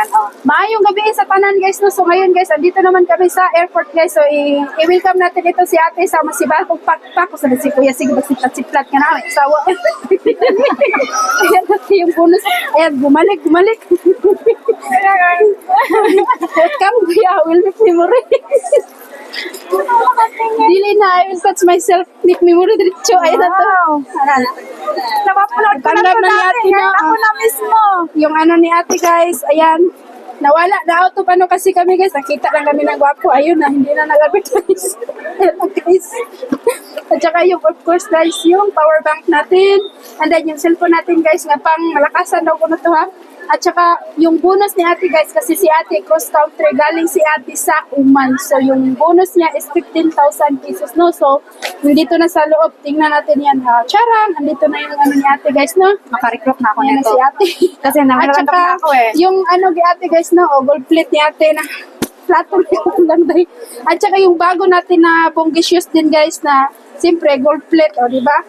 yan. Oh. Maayong gabi sa tanan guys no. So ngayon guys, andito naman kami sa airport guys. So i-welcome natin ito si ate sa masibakong pakpak. So si kuya sige magsiplat-siplat ka na. Sawa. Ayan natin yung bonus. Ayan, bumalik. Welcome kuya, will make memory. Dili na, I will touch myself. Make memory diretso. Ayan na to. Napapanood ko lang Tanggap ito na ni dati. ate na. Ako na mismo. Yung ano ni ate guys, ayan. Nawala na auto pa no kasi kami guys. Nakita lang kami ng gwapo. Ayun na, hindi na nag-advertise. Ayan na guys. At saka yung of course guys, yung power bank natin. And then yung cellphone natin guys, nga pang malakasan daw ko na to ha. At saka yung bonus ni ate guys, kasi si ate cross country, galing si ate sa Oman. So yung bonus niya is 15,000 pesos no. So nandito na sa loob, tingnan natin yan ha. Charang, nandito na yung ano ni ate guys no. Makarecruit na ako Yan na nito. si ate. Kasi At nangararamdam saka na ako eh. yung ano ni ate guys no, gold plate ni ate na plato lang dahil. At saka yung bago natin na bonggisius din guys na siyempre gold plate o di ba?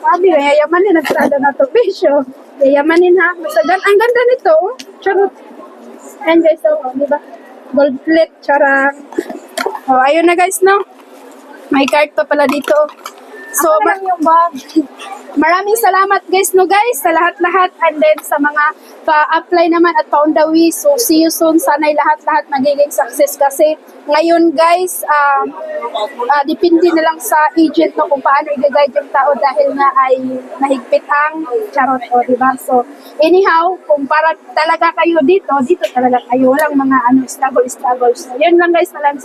Sabi na yayamanin nagsada na to bisyo. Yayamanin ha. Masagan ang ganda nito. Oh. Charot. Ayan guys oh, di ba? Gold plate charang. Oh, ayun na guys no. May card pa pala dito. So, Ako lang yung bag. maraming salamat guys no guys sa lahat-lahat and then sa mga pa-apply naman at pa on the way. So see you soon. Sana'y lahat-lahat magiging success kasi ngayon guys depende na lang sa agent no kung paano i-guide yung tao dahil nga ay mahigpit ang charot o diba? So anyhow, kung para talaga kayo dito talaga kayo walang mga struggle. So yun lang guys, maraming